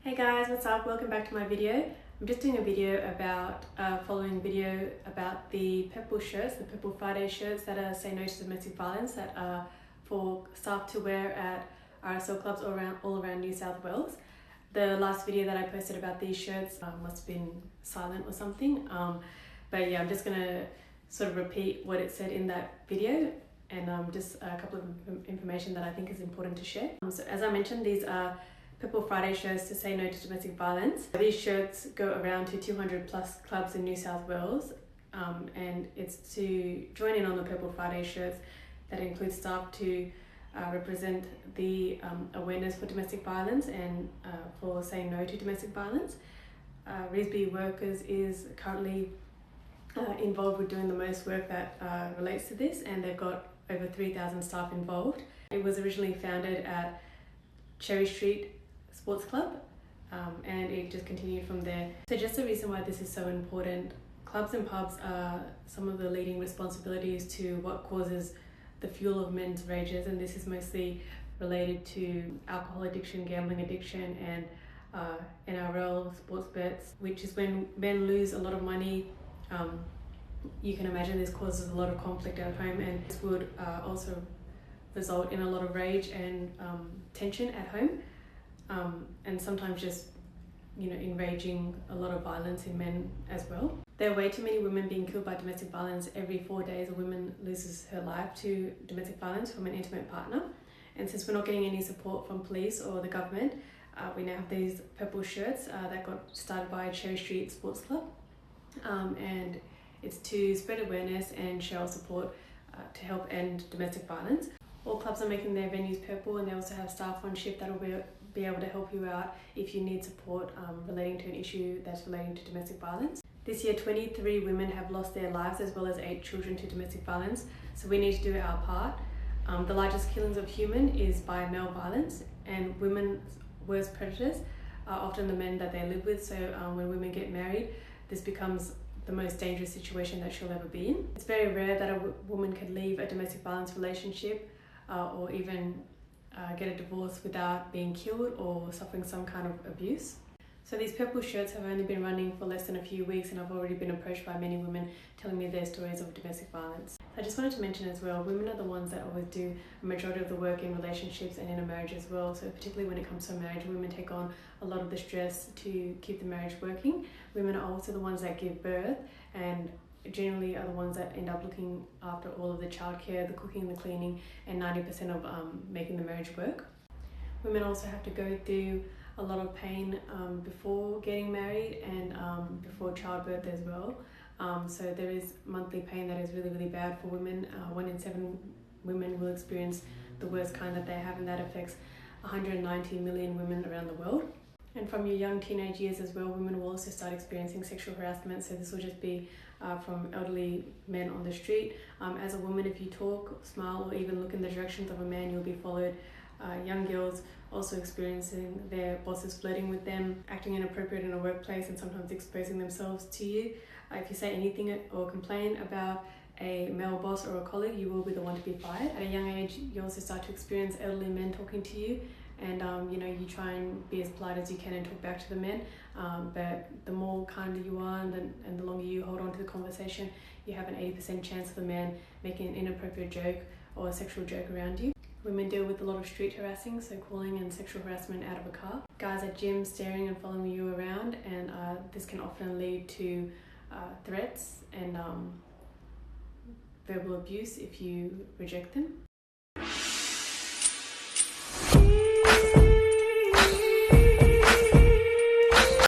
Hey guys, what's up? Welcome back to my video. I'm just doing a video about following video about the Purple shirts, the Purple Friday shirts that are Say No to Domestic Violence, that are for staff to wear at RSL clubs all around New South Wales. The last video that I posted about these shirts must have been silent or something, but yeah, I'm just gonna sort of repeat what it said in that video and just a couple of information that I think is important to share. So as I mentioned, these are Purple Friday shirts to say no to domestic violence. These shirts go around to 200 plus clubs in New South Wales, and it's to join in on the Purple Friday shirts that include staff to represent the awareness for domestic violence and for saying no to domestic violence. RSL Workers is currently involved with doing the most work that relates to this, and they've got over 3,000 staff involved. It was originally founded at Cherry Street Sports Club, and it just continued from there. So just the reason why this is so important, clubs and pubs are some of the leading responsibilities to what causes the fuel of men's rages, and this is mostly related to alcohol addiction, gambling addiction, and NRL sports bets, which is when men lose a lot of money. You can imagine this causes a lot of conflict at home, and this would also result in a lot of rage and tension at home, and sometimes just enraging a lot of violence in men as well. There are way too many women being killed by domestic violence. Every 4 days a woman loses her life to domestic violence from an intimate partner, and since we're not getting any support from police or the government, we now have these purple shirts that got started by Cherry Street Sports Club, and it's to spread awareness and show support to help end domestic violence. All clubs are making their venues purple, and they also have staff on shift that will be able to help you out if you need support relating to an issue that's relating to domestic violence. This year, 23 women have lost their lives, as well as 8 children to domestic violence, so we need to do our part. The largest killings of human is by male violence, and women's worst predators are often the men that they live with, so when women get married, this becomes the most dangerous situation that she'll ever be in. It's very rare that a woman can leave a domestic violence relationship or even get a divorce without being killed or suffering some kind of abuse. So these purple shirts have only been running for less than a few weeks, and I've already been approached by many women telling me their stories of domestic violence. I just wanted to mention as well, women are the ones that always do a majority of the work in relationships and in a marriage as well. So particularly when it comes to marriage, women take on a lot of the stress to keep the marriage working. Women are also the ones that give birth, and generally are the ones that end up looking after all of the childcare, the cooking, the cleaning, and 90% of making the marriage work. Women also have to go through a lot of pain before getting married and before childbirth as well. So there is monthly pain that is really, really bad for women. 1 in 7 women will experience the worst kind that they have, and that affects 190 million women around the world. And from your young teenage years as well, women will also start experiencing sexual harassment. So this will just be from elderly men on the street. As a woman, if you talk, smile, or even look in the directions of a man, you'll be followed. Young girls also experiencing their bosses flirting with them, acting inappropriate in a workplace, and sometimes exposing themselves to you. If you say anything or complain about a male boss or a colleague, you will be the one to be fired. At a young age, you also start to experience elderly men talking to you, and you try and be as polite as you can and talk back to the men, but the more kinder you are and the longer you hold on to the conversation, you have an 80% chance of the man making an inappropriate joke or a sexual joke around you. Women deal with a lot of street harassing, so calling and sexual harassment out of a car. Guys at gyms staring and following you around, and this can often lead to threats and verbal abuse if you reject them.